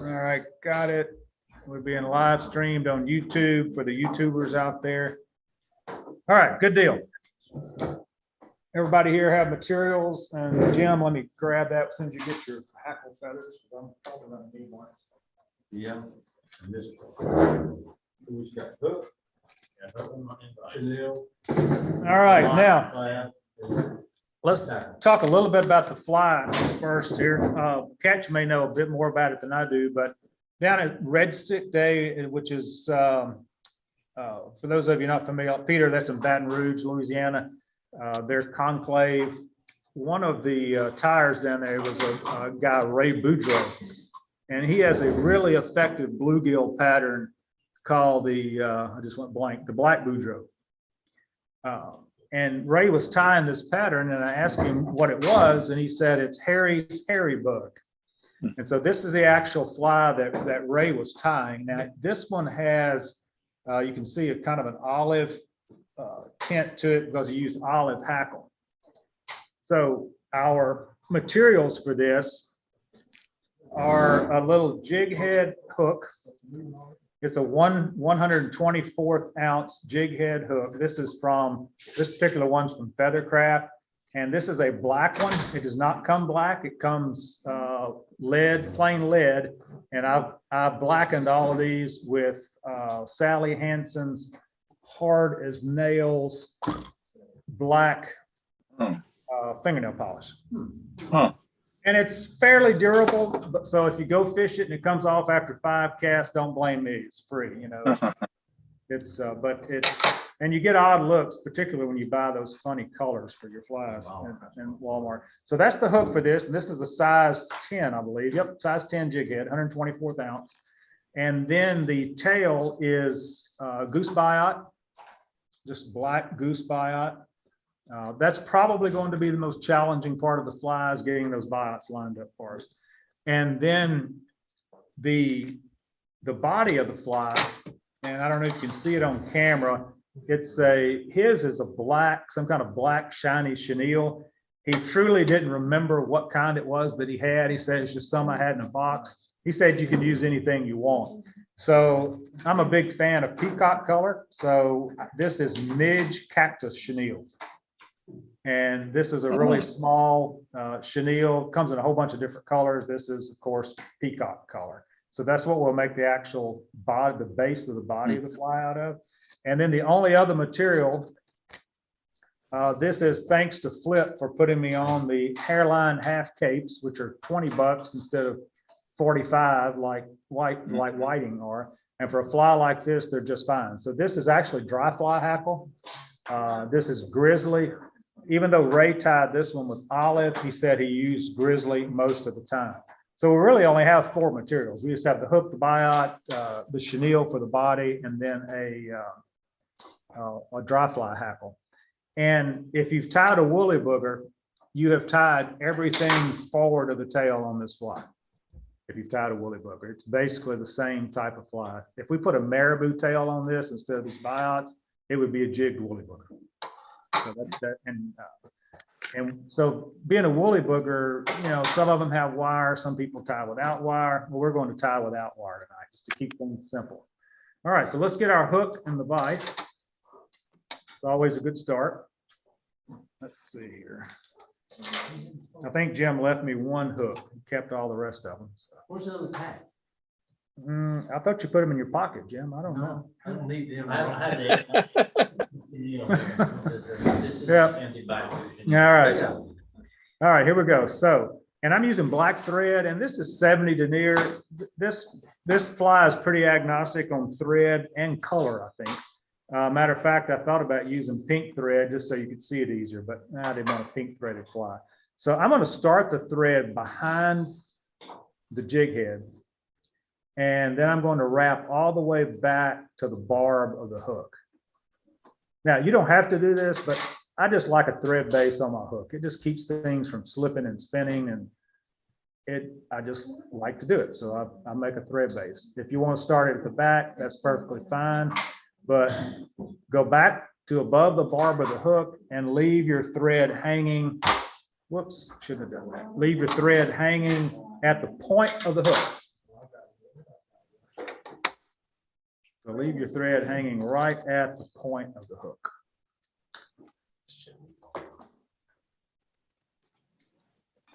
All right, got it. We're being live streamed on YouTube for the YouTubers out there. All right, good deal. Everybody here have materials, and Jim, let me grab that as soon as you get your hackle feathers. I'm probably gonna need one. Yeah. And this who's got hook? Chanel. All right, now let's talk a little bit about the fly first here. Catch may know a bit more about it than I do, but down at Red Stick Day, which is for those of you not familiar, Peter, that's in Baton Rouge, Louisiana. Their conclave. One of the tires down there was a guy, Ray Boudreaux, and he has a really effective bluegill pattern called the I just went blank, the black Boudreaux. And Ray was tying this pattern, and I asked him what it was, and he said it's Harry's hairy bug. And so this is the actual fly that Ray was tying. Now this one has, you can see a kind of an olive tint to it because he used olive hackle. So our materials for this are a little jig head hook. It's a 1/124th ounce jig head hook. This particular one's from Feathercraft, and this is a black one. It does not come black. It comes lead, plain lead. And I've blackened all of these with Sally Hansen's hard as nails black fingernail polish. And it's fairly durable, but so if you go fish it and it comes off after 5 casts, don't blame me. It's free, you know. And you get odd looks, particularly when you buy those funny colors for your flies in Walmart. So that's the hook for this. And this is a size 10, I believe. Yep, size 10 jig head, 124th ounce. And then the tail is goose biot, just black goose biot. That's probably going to be the most challenging part of the flies, getting those biots lined up for us. And then the body of the fly, and I don't know if you can see it on camera, his is a black, some kind of black shiny chenille. He truly didn't remember what kind it was that he had. He said it's just some I had in a box. He said you can use anything you want. So I'm a big fan of peacock color. So this is midge cactus chenille. And this is a really small chenille, comes in a whole bunch of different colors. This is, of course, peacock color. So that's what we'll make the actual body, the base of the body of the fly out of. And then the only other material, this is thanks to Flip for putting me on the hairline half capes, which are 20 bucks instead of 45 like whiting are. And for a fly like this, they're just fine. So this is actually dry fly hackle. This is grizzly. Even though Ray tied this one with olive, he said he used grizzly most of the time. So we really only have 4 materials. We just have the hook, the biot, the chenille for the body, and then a dry fly hackle. And if you've tied a woolly booger, you have tied everything forward of the tail on this fly. If you've tied a woolly booger, it's basically the same type of fly. If we put a marabou tail on this instead of these biots, it would be a jigged woolly booger. So and so being a woolly booger, you know, some of them have wire, some people tie without wire. Well, we're going to tie without wire tonight just to keep things simple. All right, so let's get our hook and the vise. It's always a good start. Let's see here. I think Jim left me one hook. He kept all the rest of them. So. Where's the other pack? I thought you put them in your pocket, Jim. I don't know. I don't need them. I don't have that. This is Yeah. antibiotic. All right, here we go. So, and I'm using black thread, and this is 70 denier. This fly is pretty agnostic on thread and color, I think. Matter of fact, I thought about using pink thread just so you could see it easier, but I didn't want a pink threaded fly. So I'm going to start the thread behind the jig head, and then I'm going to wrap all the way back to the barb of the hook. Now, you don't have to do this, but I just like a thread base on my hook. It just keeps things from slipping and spinning, and I just like to do it. So I make a thread base. If you want to start it at the back, that's perfectly fine. But go back to above the barb of the hook and leave your thread hanging. Whoops, shouldn't have done that. Leave your thread hanging at the point of the hook. So leave your thread hanging right at the point of the hook.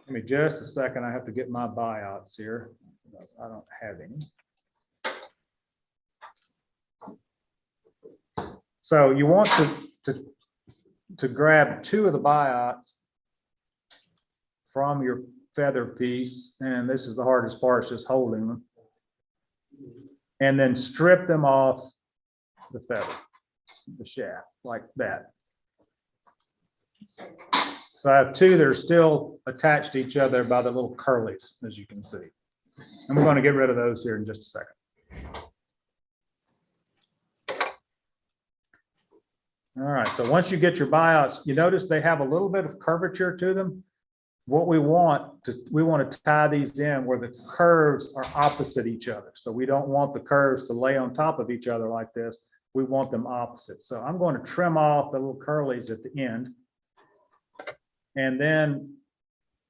Give me just a second. I have to get my buyouts here. I don't have any. So you want to grab 2 of the buyouts from your feather piece, and this is the hardest part, is just holding them. And then strip them off the feather, the shaft, like that. So I have 2 that are still attached to each other by the little curlies, as you can see. And we're going to get rid of those here in just a second. All right, so once you get your buyouts, you notice they have a little bit of curvature to them. What we want to tie these in where the curves are opposite each other. So we don't want the curves to lay on top of each other like this. We want them opposite. So I'm going to trim off the little curlies at the end. And then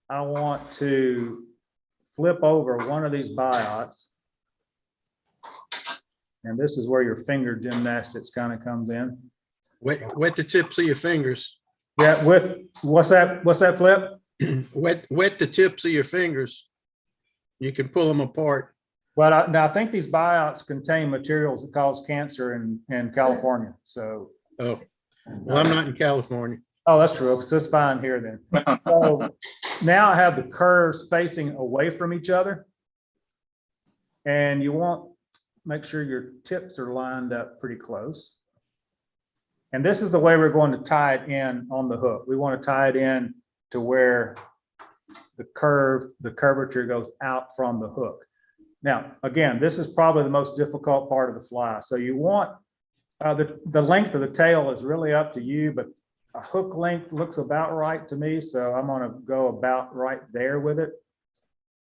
I want to flip over one of these buyouts. And this is where your finger gymnastics kind of comes in. Wet the tips of your fingers. Yeah, what's that, Flip? Wet the tips of your fingers. You can pull them apart. Well, now I think these buyouts contain materials that cause cancer in California. So, Oh, well, I'm not in California. oh, that's true. So it's fine here then. So now I have the curves facing away from each other. And you want to make sure your tips are lined up pretty close. And this is the way we're going to tie it in on the hook. We want to tie it in to where the curvature goes out from the hook. Now, again, this is probably the most difficult part of the fly. So you want the length of the tail is really up to you, but a hook length looks about right to me. So I'm going to go about right there with it.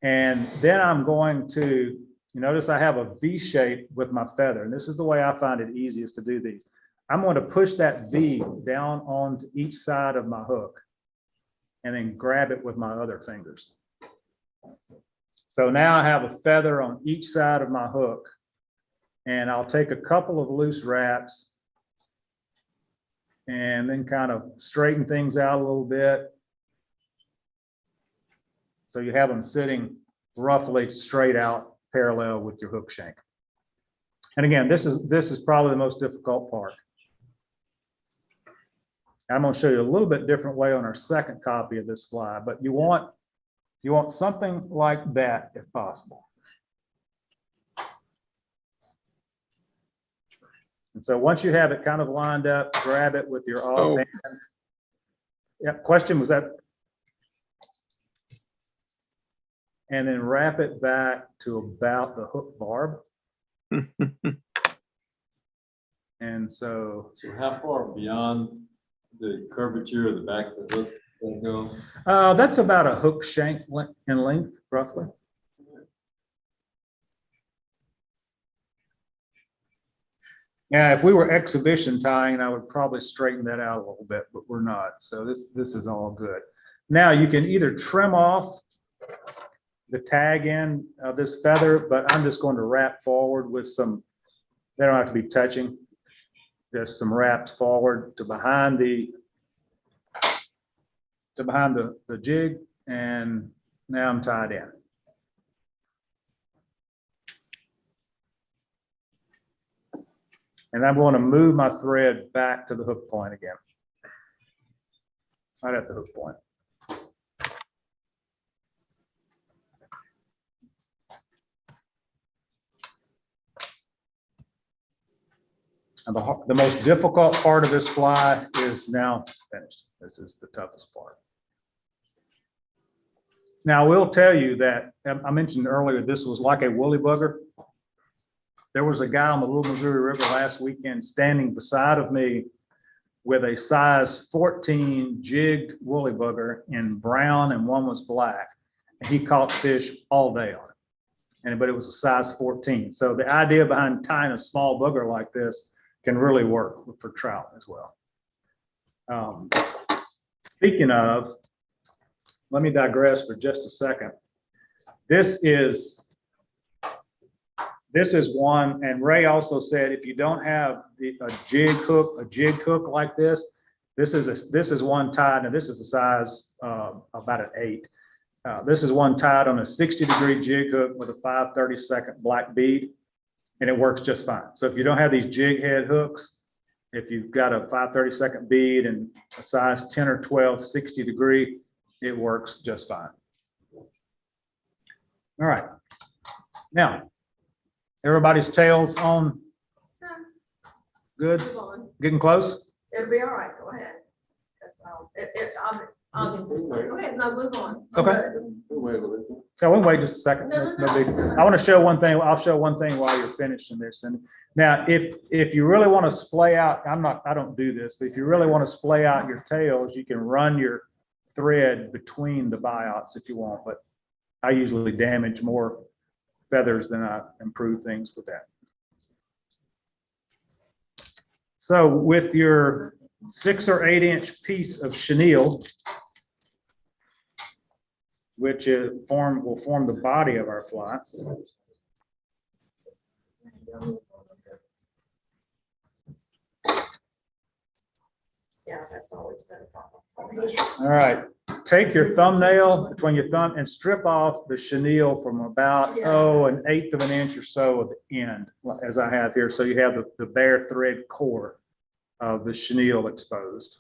And then I'm going to, you notice I have a V shape with my feather. And this is the way I find it easiest to do these. I'm going to push that V down onto each side of my hook and then grab it with my other fingers. So now I have a feather on each side of my hook, and I'll take a couple of loose wraps and then kind of straighten things out a little bit. So you have them sitting roughly straight out parallel with your hook shank. And again, this is probably the most difficult part. I'm going to show you a little bit different way on our second copy of this fly, but you want something like that if possible. And so once you have it kind of lined up, grab it with your offhand. Yeah, question was that? And then wrap it back to about the hook barb. And so how far beyond the curvature of the back of the hook they go? that's about a hook shank in length, roughly. Yeah, if we were exhibition tying, I would probably straighten that out a little bit, but we're not. So this is all good. Now you can either trim off the tag end of this feather, but I'm just going to wrap forward with some, they don't have to be touching, just some wraps forward to behind the jig, and now I'm tied in. And I'm going to move my thread back to the hook point again. Right at the hook point. And the most difficult part of this fly is now finished. This is the toughest part. Now, I will tell you that I mentioned earlier, this was like a woolly bugger. There was a guy on the Little Missouri River last weekend standing beside of me with a size 14 jigged woolly bugger in brown, and one was black. And he caught fish all day on it. But it was a size 14. So the idea behind tying a small bugger like this can really work for trout as well. Speaking of, let me digress for just a second. This This is one, and Ray also said if you don't have a jig hook like this, this is one tied, and this is the size about an 8. This is one tied on a 60-degree jig hook with a 5/32 black bead, and it works just fine. So if you don't have these jig head hooks, if you've got a 5/32 bead and a size 10 or 12 60-degree, it works just fine. All right. Now, everybody's tails on. Good. Move on. Getting close? It'll be all right. Go ahead. That's all. I'll get this one. Go ahead. No, move on. Okay. Wait, wait. So we'll wait just a second. No, No big. I want to show one thing. I'll show one thing while you're finishing this. And now, if you really want to splay out, I don't do this, but if you really want to splay out your tails, you can run your thread between the buyouts if you want, but I usually damage more feathers than I improve things with that. So with your 6 or 8 inch piece of chenille, which will form the body of our fly. Yeah, that's always been a problem. All right, take your thumbnail between your thumb and strip off the chenille from about, Yeah. 1/8 of an inch or so at the end, as I have here. So you have the bare thread core of the chenille exposed.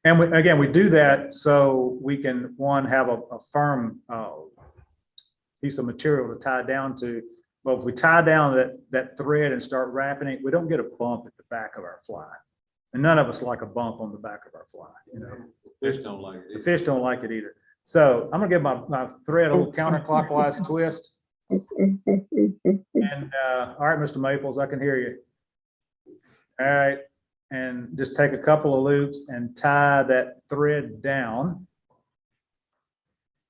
And again, we do that so we can, one, have a firm piece of material to tie down to. But if we tie down that thread and start wrapping it, we don't get a bump at the back of our fly. And none of us like a bump on the back of our fly, you know. Fish don't like The it. fish don't like it either. So I'm gonna give my thread a little counterclockwise twist. And all right, Mr. Maples, I can hear you. All right, and just take a couple of loops and tie that thread down.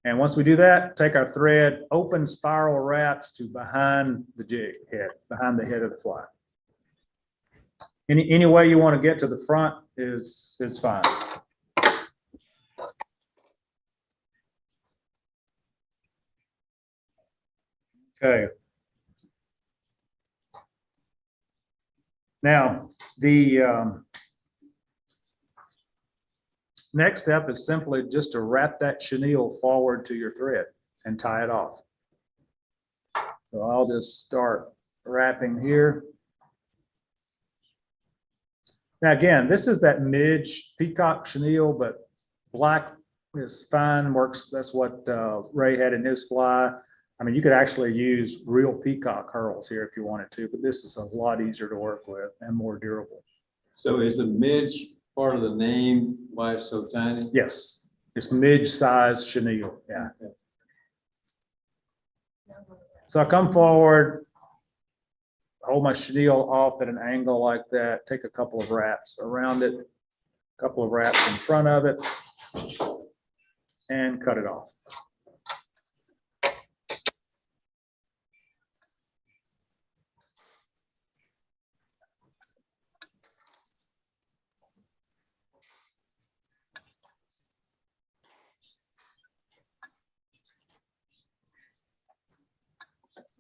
And once we do that, take our thread, open spiral wraps to behind the jig head, behind the head of the fly. Any way you want to get to the front is fine. Okay. Now, the next step is simply just to wrap that chenille forward to your thread and tie it off. So I'll just start wrapping here. Now, again, this is that midge peacock chenille, but black is fine, works. That's what Ray had in his fly. I mean, you could actually use real peacock hurls here if you wanted to, but this is a lot easier to work with and more durable. So is the midge part of the name why it's so tiny? Yes, it's midge size chenille, yeah. So I come forward, hold my chenille off at an angle like that, take a couple of wraps around it, a couple of wraps in front of it, and cut it off.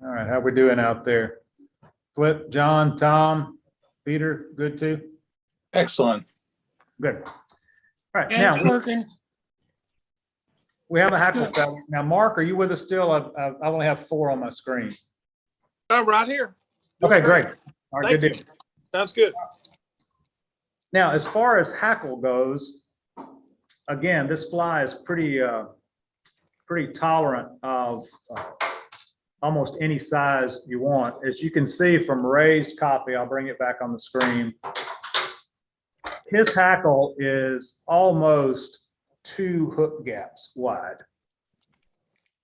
All right, how we doing out there? Flip, John, Tom, Peter, good too? Excellent. Good. All right, And now it's working. we have a hackle feather. Now, Mark, are you with us still? I only have 4 on my screen. Oh, right here. Okay, great. All right, good Thank deal. Sounds good. Now, as far as hackle goes, again, this fly is pretty tolerant of almost any size you want. As you can see from Ray's copy, I'll bring it back on the screen. His hackle is almost 2 hook gaps wide.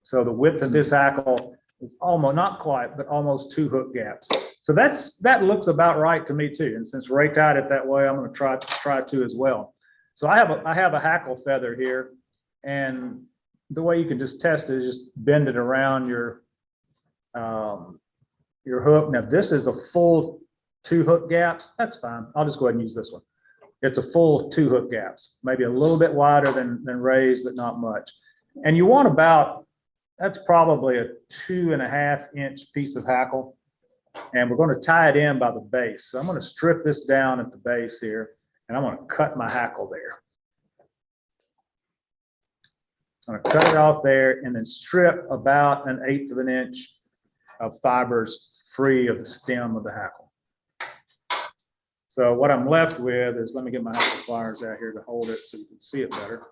So the width of this hackle is almost, not quite, but almost 2 hook gaps. So that looks about right to me too. And since Ray tied it that way, I'm going to try to as well. So I have a hackle feather here, and the way you can just test it is just bend it around your hook. Now this is a full 2 hook gaps. That's fine. I'll just go ahead and use this one. It's a full 2 hook gaps, maybe a little bit wider than Ray's, but not much. And you want about that's probably a 2.5-inch piece of hackle. And we're going to tie it in by the base. So I'm going to strip this down at the base here, and I'm going to cut my hackle there. I'm going to cut it off there and then strip about 1/8 of an inch of fibers free of the stem of the hackle. So what I'm left with is, let me get my hackle pliers out here to hold it so you can see it better.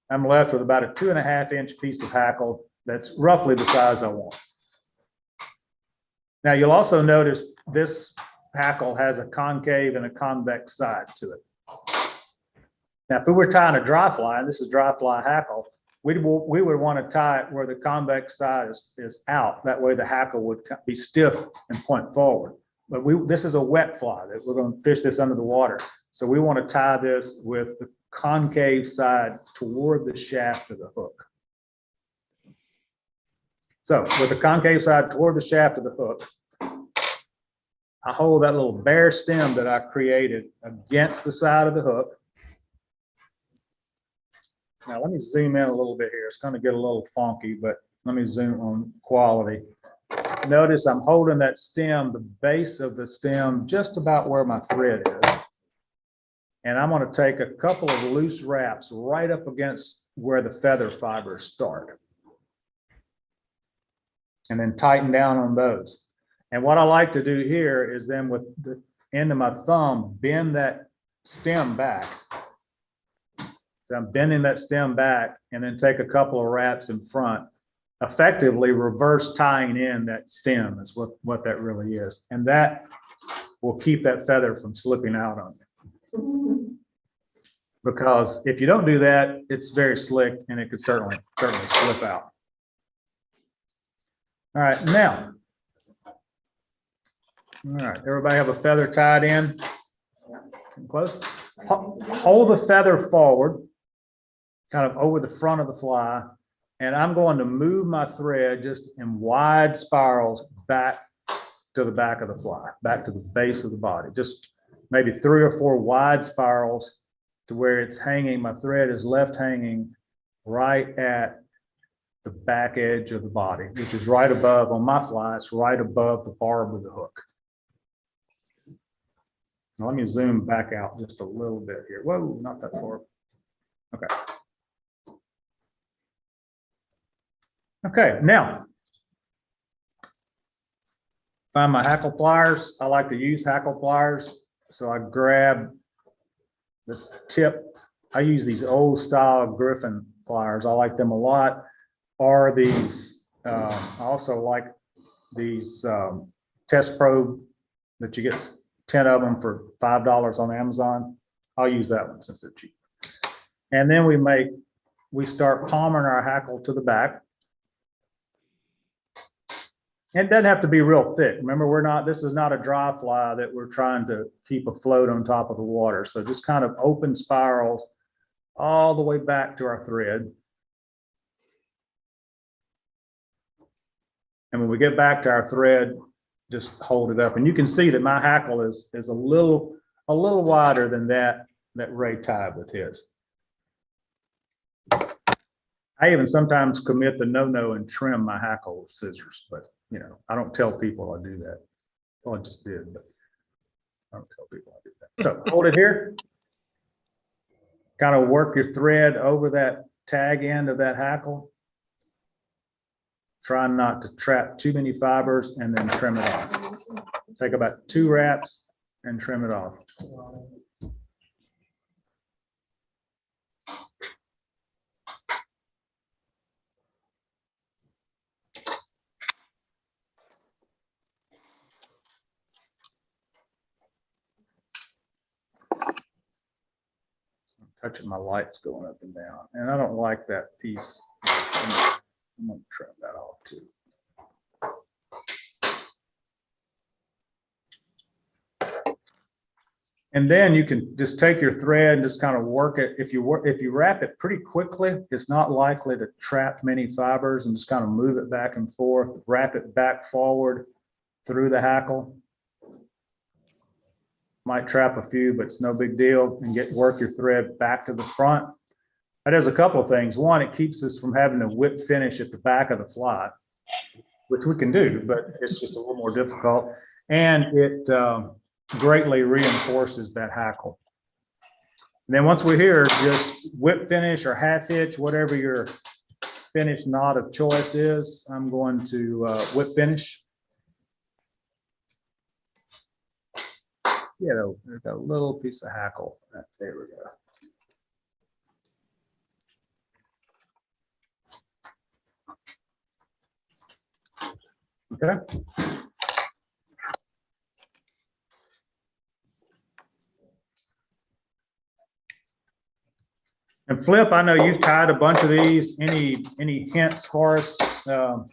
I'm left with about a 2.5-inch piece of hackle that's roughly the size I want. Now you'll also notice this hackle has a concave and a convex side to it. Now, if we were tying a dry fly, and this is dry fly hackle, we would want to tie it where the convex side is out. That way the hackle would be stiff and point forward. But this is a wet fly that we're going to fish this under the water. So we want to tie this with the concave side toward the shaft of the hook. So with the concave side toward the shaft of the hook, I hold that little bare stem that I created against the side of the hook. Now let me zoom in a little bit here. It's going to get a little funky, but let me zoom on quality. Notice I'm holding that stem, the base of the stem, just about where my thread is. And I'm going to take a couple of loose wraps right up against where the feather fibers start. And then tighten down on those. And what I like to do here is then with the end of my thumb, bend that stem back. So I'm bending that stem back and then take a couple of wraps in front, effectively reverse tying in that stem is what that really is. And that will keep that feather from slipping out on you. Because if you don't do that, it's very slick and it could certainly slip out. All right, now. All right, everybody have a feather tied in? Close. Hold the feather forward, kind of over the front of the fly, and I'm going to move my thread just in wide spirals back to the back of the fly, back to the base of the body. Just maybe 3 or 4 wide spirals to where it's hanging. My thread is left hanging right at the back edge of the body, which is right above, on my fly, it's right above the barb of the hook. Now let me zoom back out just a little bit here. Whoa, not that far. Okay. Okay, now, find my hackle pliers. I like to use hackle pliers. So I grab the tip. I use these old style Griffin pliers. I like them a lot. Or these, I also like these test probe that you get 10 of them for $5 on Amazon. I'll use that one since they're cheap. And then we start palming our hackle to the back. It doesn't have to be real thick. Remember, this is not a dry fly that we're trying to keep afloat on top of the water. So just kind of open spirals all the way back to our thread. And when we get back to our thread, just hold it up. And you can see that my hackle is a little wider than that Ray tied with his. I even sometimes commit the no-no and trim my hackle with scissors, but you know, I don't tell people I do that. Well, I just did, but I don't tell people I do that. So hold it here. Kind of work your thread over that tag end of that hackle. Try not to trap too many fibers and then trim it off. Take about 2 wraps and trim it off. I'm touching my lights going up and down, and I don't like that piece. I'm going to trim that off too. And then you can just take your thread and just kind of work it. If you wrap it pretty quickly, it's not likely to trap many fibers, and just kind of move it back and forth, wrap it back forward through the hackle. Might trap a few, but it's no big deal. And work your thread back to the front. That does a couple of things. One, it keeps us from having to whip finish at the back of the fly, which we can do, but it's just a little more difficult. And it greatly reinforces that hackle. And then once we're here, just whip finish or half hitch, whatever your finish knot of choice is. I'm going to whip finish. You know, there's a little piece of hackle. There we go. Okay. And Flip, I know you've tied a bunch of these. Any hints for us? Well,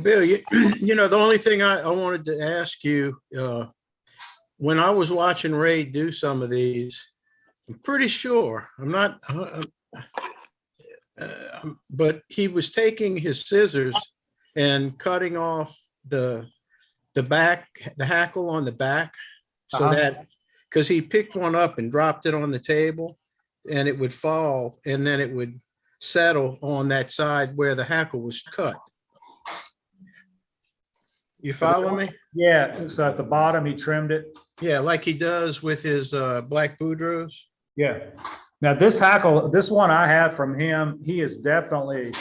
Bill, you know, the only thing I wanted to ask you, when I was watching Ray do some of these, I'm pretty sure, I'm not, but he was taking his scissors and cutting off the back, the hackle on the back, so that, because he picked one up and dropped it on the table, and it would fall, and then it would settle on that side where the hackle was cut. You follow me? Yeah, so at the bottom, he trimmed it. Yeah, like he does with his black Boudreaux. Yeah. Now this hackle, this one I have from him, he is definitely,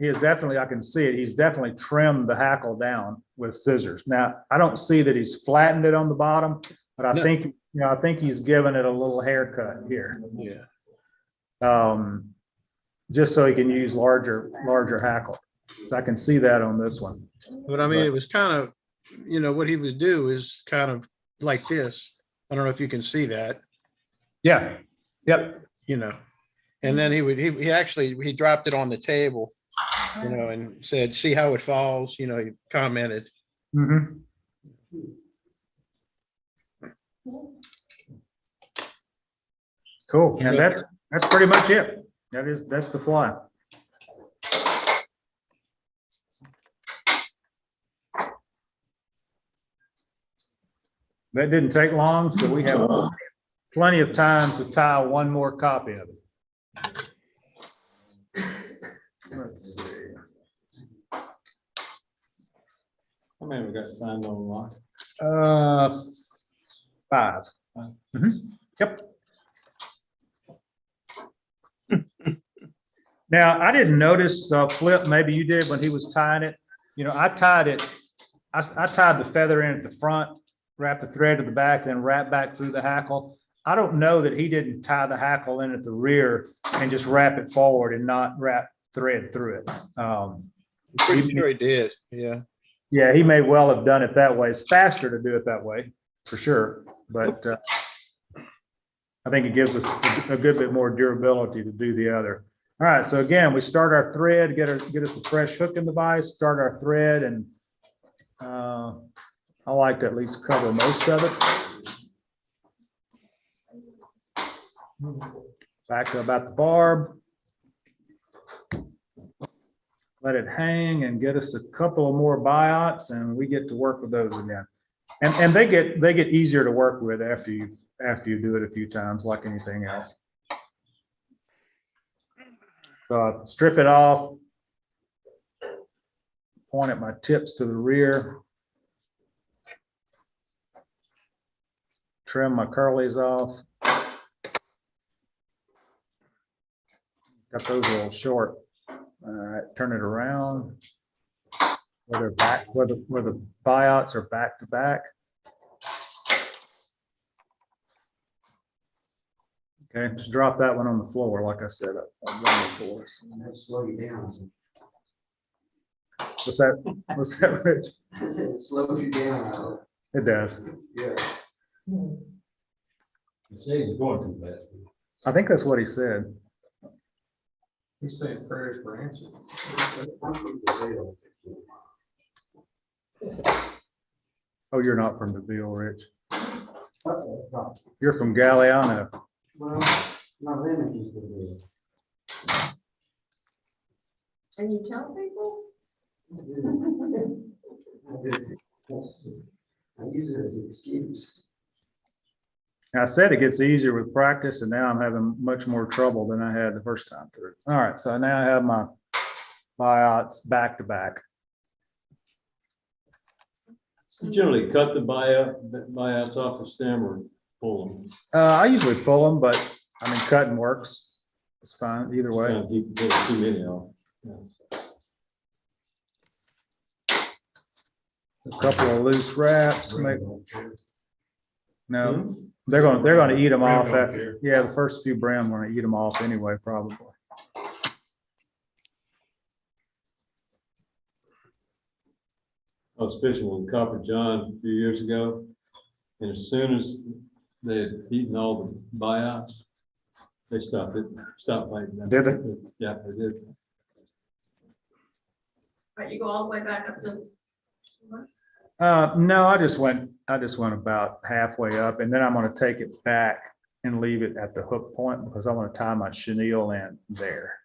I can see it. He's definitely trimmed the hackle down with scissors. Now, I don't see that he's flattened it on the bottom, but I think, you know, I think he's given it a little haircut here. Yeah. Just so he can use larger hackle. So I can see that on this one. But I mean, it was kind of, you know, what he would do is kind of like this. I don't know if you can see that. Yeah. Yep. You know, and then he actually dropped it on the table, you know, and said, see how it falls, you know, he commented. Mm-hmm. Cool. And that's pretty much it. That's the fly. That didn't take long, so we have plenty of time to tie one more copy of it. Let's see. How many we got signed on lock? 5. Mhm. Yep. Now, I didn't notice, Flip, maybe you did when he was tying it. You know, I tied it, I tied the feather in at the front, wrapped the thread to the back, then wrapped back through the hackle. I don't know that he didn't tie the hackle in at the rear and just wrap it forward and not wrap thread through it. I'm pretty sure he did. Yeah. Yeah, he may well have done it that way. It's faster to do it that way, for sure. But I think it gives us a good bit more durability to do the other. All right, so again, we start our thread, get us a fresh hooking device, start our thread, and I like to at least cover most of it. Back to about the barb. Let it hang and get us a couple of more biots, and we get to work with those again. And they get easier to work with after you do it a few times, like anything else. So I strip it off, point at my tips to the rear, trim my curlies off. Got those a little short. All right, turn it around. Where they're back, where the biots are back to back. Okay, just drop that one on the floor, like I said, on the floor. Slow you down. What's that, Rich? It slows you down. It does. Yeah. You say he's going too fast. I think that's what he said. He's saying prayers for answers. Oh, you're not from DeVille, Rich. You're from Galliano. Well, my limit is to do. And you tell people? I use it as an excuse. I said it gets easier with practice, and now I'm having much more trouble than I had the first time through. All right, so now I have my buyouts back to back. You generally cut the buyouts off the stem or pull them. I usually pull them, but I mean, cutting works. It's fine either way. Kind of keep getting too many off. Yeah. A couple of loose wraps. No, Hmm? they're gonna eat them off. Brim don't After, yeah, the first few brim want to eat them off anyway, probably. I was fishing with Copper John a few years ago, and as soon as they had eaten all the buyouts, they stopped biting them. Did they? Yeah, they did. Right, you go all the way back up to. No, I just went about halfway up, and then I'm gonna take it back and leave it at the hook point because I want to tie my chenille in there.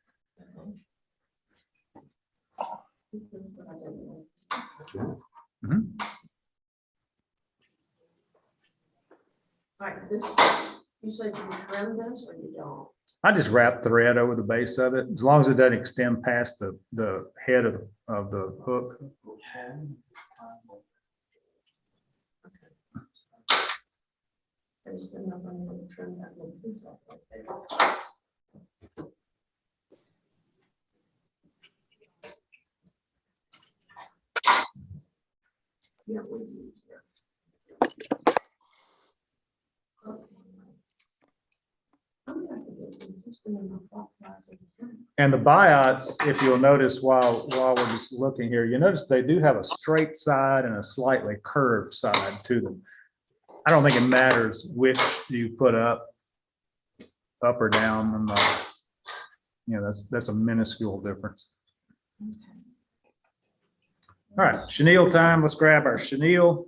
Mhm. Right, this, you said you trim this or you don't? I just wrap thread over the base of it, as long as it doesn't extend past the head of the hook. I just didn't know when you would trim that little piece off like that. Yeah, we use it. I'm gonna have to get these, just been in my thought process. And the buyouts, if you'll notice while we're just looking here, you notice they do have a straight side and a slightly curved side to them. I don't think it matters which you put up or down. I'm not, that's a minuscule difference. All right, chenille time. Let's grab our chenille.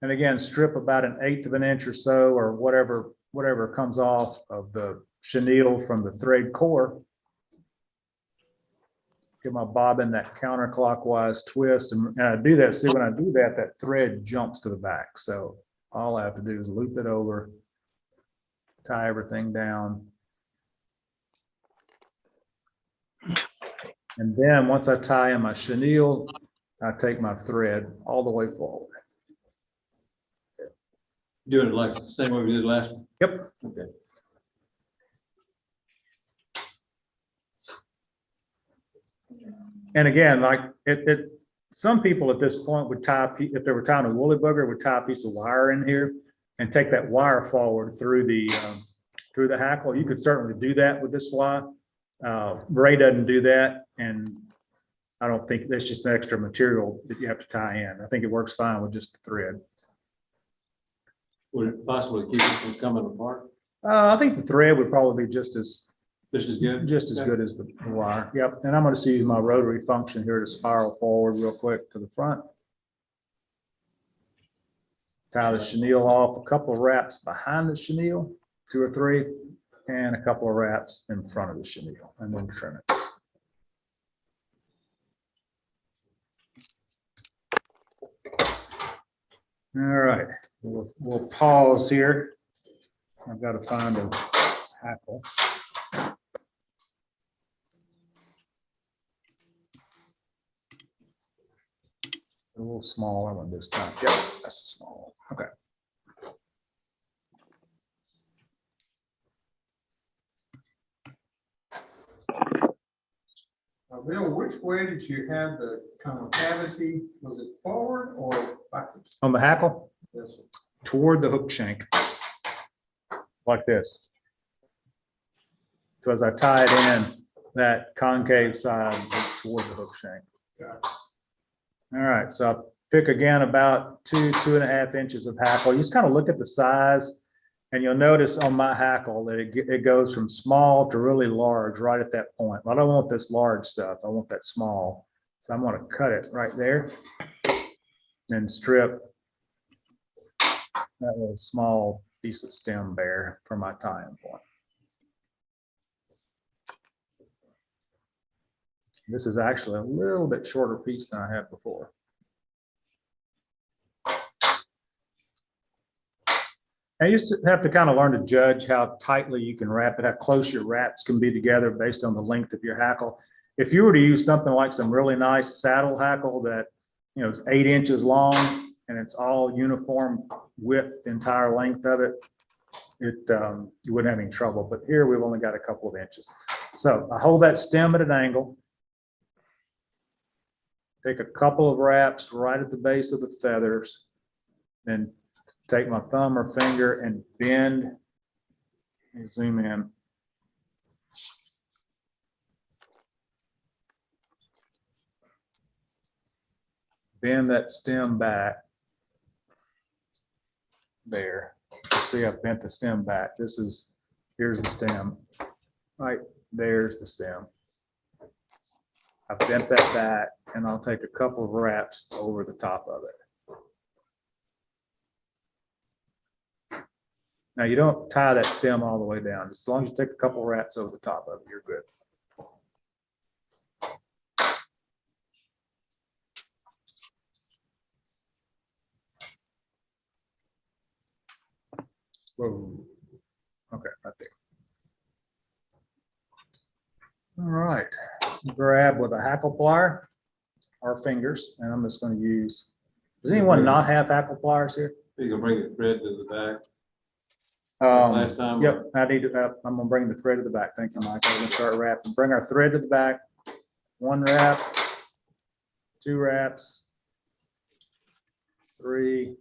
And again, strip about 1/8 of an inch or so, or whatever comes off of the chenille from the thread core. Get my bobbin that counterclockwise twist, and I do that. See, when I do that, that thread jumps to the back. So all I have to do is loop it over, tie everything down. And then once I tie in my chenille, I take my thread all the way forward. Doing it like the same way we did last one. Yep. Okay. And again, like some people at this point would tie, if they were tying a woolly bugger, would tie a piece of wire in here and take that wire forward through the hackle. You could certainly do that with this fly. Ray doesn't do that, and I don't think that's just an extra material that you have to tie in. I think it works fine with just the thread. Would it possibly keep it from coming apart? I think the thread would probably be just as Good. good as the wire. Yep. And I'm going to use my rotary function here to spiral forward real quick to the front. Tie the chenille off, a couple of wraps behind the chenille, 2 or 3, and a couple of wraps in front of the chenille, and then trim it. All right, we'll pause here. I've got to find a hackle. A little smaller one this time. Yep, that's a small one. Okay. Bill, which way did you have the kind of cavity? Was it forward or backwards? On the hackle, Yes, sir. toward the hook shank, like this. So as I tie it in, that concave side is toward the hook shank. Got it. All right, so I pick again about 2.5 inches of hackle. You just kind of look at the size, and you'll notice on my hackle that it goes from small to really large right at that point. I don't want this large stuff. I want that small. So I'm going to cut it right there and strip that little small piece of stem bare for my tie-in point. This is actually a little bit shorter piece than I had before. I used to have to kind of learn to judge how tightly you can wrap it, how close your wraps can be together based on the length of your hackle. If you were to use something like some really nice saddle hackle that, you know, is 8 inches long and it's all uniform width, the entire length of it, you wouldn't have any trouble. But here we've only got a couple of inches. So I hold that stem at an angle. Take a couple of wraps right at the base of the feathers, then take my thumb or finger and bend and zoom in. Bend that stem back. There. See, I've bent the stem back. Here's the stem. Right, there's the stem. I bent that back and I'll take a couple of wraps over the top of it. Now you don't tie that stem all the way down. Just as long as you take a couple of wraps over the top of it, you're good. Whoa. Okay, right there. All right, grab with a hackle plier or fingers, and I'm just going to use. Does anyone not have hackle pliers here? You can bring the thread to the back. Last time. Yep, I need to. I'm going to bring the thread to the back. Thank you, Mike. I'm going to start wrapping. Bring our thread to the back. 1 wrap, 2 wraps, 3,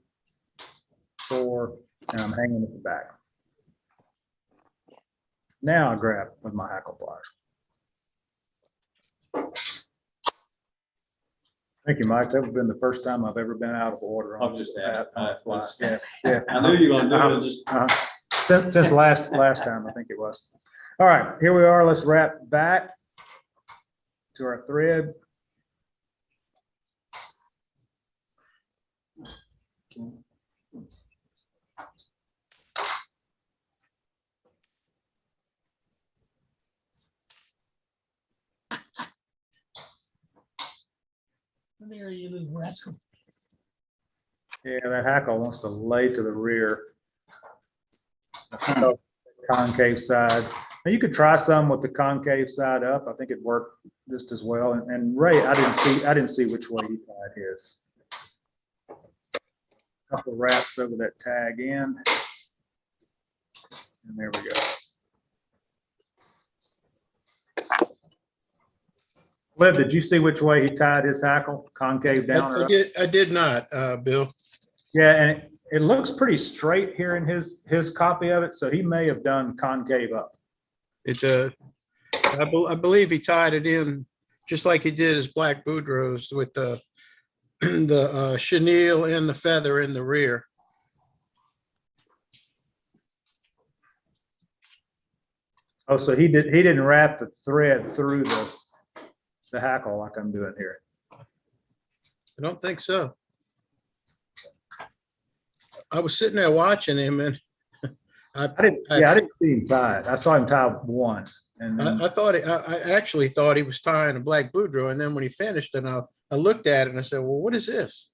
4, and I'm hanging at the back. Now I grab with my hackle pliers. Thank you, Mike. That would have been the first time I've ever been out of order. I'll just ask. Yeah, yeah. I knew you were gonna do it, just. Since last time, I think it was. All right, here we are. Let's wrap back to our thread. There you little rascal. Yeah, that hackle wants to lay to the rear. So, concave side. Now you could try some with the concave side up. I think it worked just as well. And Ray, I didn't see which way he tied his. Couple of wraps over that tag end. And there we go. Liv, did you see which way he tied his hackle? Concave down or up? I did not, Bill. Yeah, and it looks pretty straight here in his copy of it, so he may have done concave up. I believe he tied it in just like he did his black Boudreaux with the chenille and the feather in the rear. Oh, so he didn't wrap the thread through the hackle like I'm doing here. I don't think so. I was sitting there watching him and I didn't see him tie it. I saw him tie one. And then, I actually thought he was tying a black Boudreaux, and then when he finished, and I looked at it and I said, "Well, what is this?"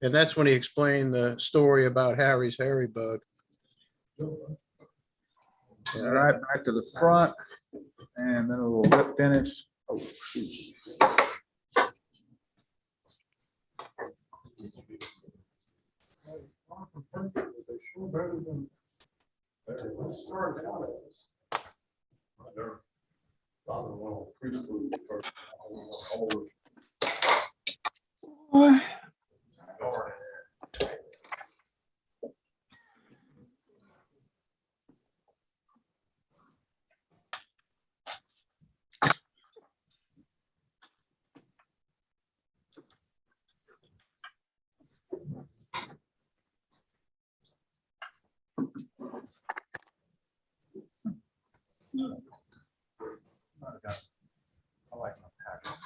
And that's when he explained the story about Harry's hairy bug. all right, back to the front, and then a little lip finish. Oh, shoot. I like my pattern.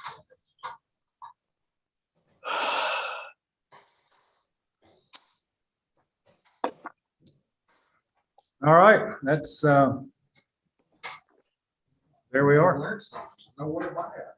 All right, that's there we are. Now, what am I at?